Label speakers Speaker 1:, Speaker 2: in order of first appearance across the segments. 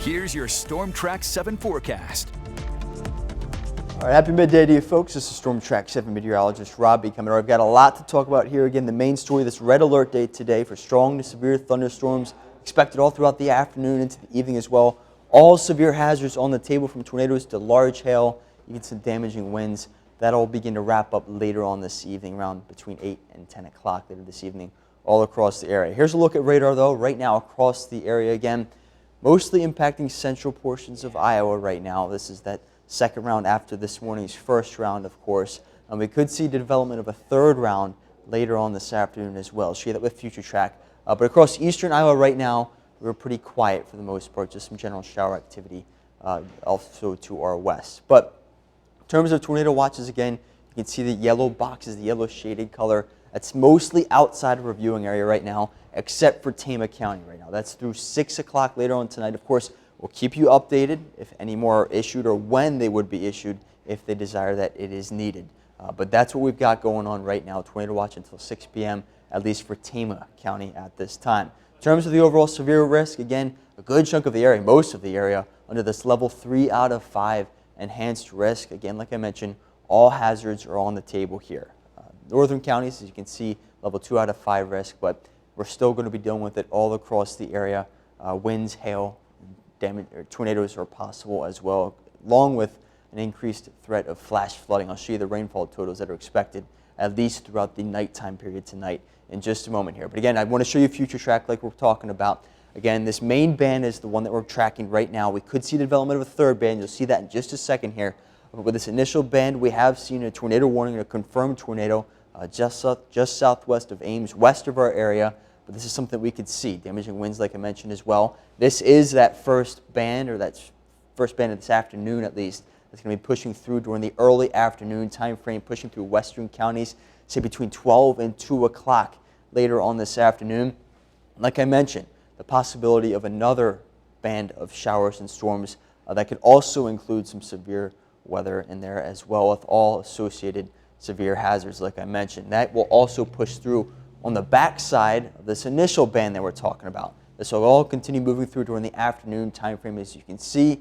Speaker 1: Here's your Storm Track 7 forecast.
Speaker 2: All right, happy midday to you folks. This is Storm Track 7 meteorologist Robbie coming over. I've got a lot to talk about here. Again, the main story, this red alert day today for strong to severe thunderstorms expected all throughout the afternoon into the evening as well. All severe hazards on the table, from tornadoes to large hail, even some damaging winds. That'll begin to wrap up later on this evening, around between 8 and 10 o'clock later this evening, all across the area. Here's a look at radar though, right now across the area again, mostly impacting central portions of Iowa right now. This is that second round after this morning's first round, of course. And we could see the development of a third round later on this afternoon as well. Show you that with Future Track. But across eastern Iowa right now, we're pretty quiet for the most part, just some general shower activity also to our west. But in terms of tornado watches, again, you can see the yellow boxes, the yellow shaded color. That's mostly outside of our viewing area right now, except for Tama County right now. That's through 6 o'clock later on tonight. Of course, we'll keep you updated if any more are issued or when they would be issued if they desire that it is needed. But that's what we've got going on right now. Tornado watch until 6 p.m., at least for Tama County at this time. In terms of the overall severe risk, again, a good chunk of the area, most of the area, under this level 3 out of 5 enhanced risk. Again, like I mentioned, all hazards are on the table here. Northern counties, as you can see, level 2 out of 5 risk, but we're still going to be dealing with it all across the area. Winds, hail, damage, or tornadoes are possible as well, along with an increased threat of flash flooding. I'll show you the rainfall totals that are expected at least throughout the nighttime period tonight in just a moment here. But again, I want to show you Future Track like we're talking about. Again, this main band is the one that we're tracking right now. We could see the development of a third band. You'll see that in just a second here. But with this initial band, we have seen a tornado warning, a confirmed tornado just southwest of Ames, west of our area. But this is something we could see, damaging winds like I mentioned as well. This is that first band, or that first band of this afternoon at least, that's going to be pushing through during the early afternoon time frame, pushing through western counties, say between 12 and 2 o'clock later on this afternoon. Like I mentioned, the possibility of another band of showers and storms that could also include some severe weather in there as well, with all associated severe hazards like I mentioned. That will also push through on the backside of this initial band that we're talking about. This will all continue moving through during the afternoon time frame, as you can see,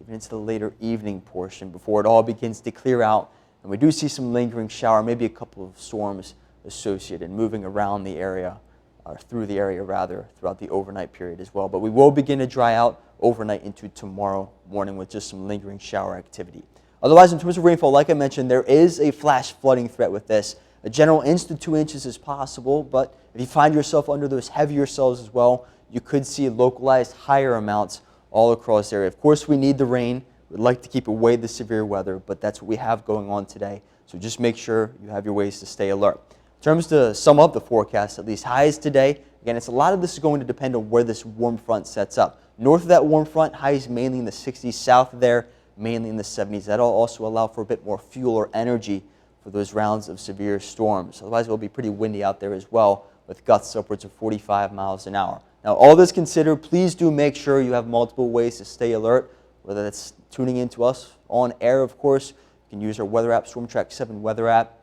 Speaker 2: even into the later evening portion before it all begins to clear out. And we do see some lingering shower, maybe a couple of storms associated, moving around the area, or through the area rather, throughout the overnight period as well. But we will begin to dry out overnight into tomorrow morning with just some lingering shower activity. Otherwise, in terms of rainfall, like I mentioned, there is a flash flooding threat with this. A general inch to 2 inches is possible, but if you find yourself under those heavier cells as well, you could see localized higher amounts all across the area. Of course, we need the rain. We'd like to keep away the severe weather, but that's what we have going on today. So just make sure you have your ways to stay alert. In terms to sum up the forecast, at least highs today, again, a lot of this is going to depend on where this warm front sets up. North of that warm front, highs mainly in the 60s, south of there, mainly in the 70s. That'll also allow for a bit more fuel or energy for those rounds of severe storms. Otherwise, it will be pretty windy out there as well, with gusts upwards of 45 miles an hour. Now, all this considered, please do make sure you have multiple ways to stay alert, whether that's tuning in to us on air, of course. You can use our weather app, Storm Track 7 weather app,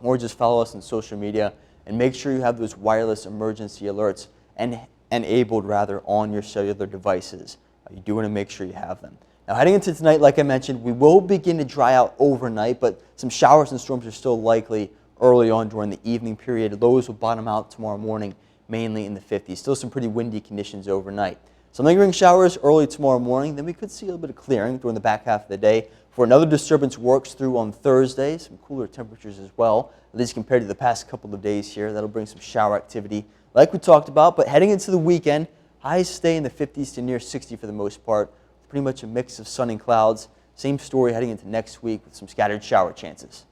Speaker 2: or just follow us on social media, and make sure you have those wireless emergency alerts enabled rather on your cellular devices. You do want to make sure you have them. Now, heading into tonight, like I mentioned, we will begin to dry out overnight, but some showers and storms are still likely early on during the evening period. Lows will bottom out tomorrow morning, mainly in the 50s. Still some pretty windy conditions overnight. Some lingering showers early tomorrow morning. Then we could see a little bit of clearing during the back half of the day before another disturbance works through on Thursday. Some cooler temperatures as well, at least compared to the past couple of days here. That'll bring some shower activity like we talked about. But heading into the weekend, highs stay in the 50s to near 60 for the most part. Pretty much a mix of sun and clouds. Same story heading into next week with some scattered shower chances.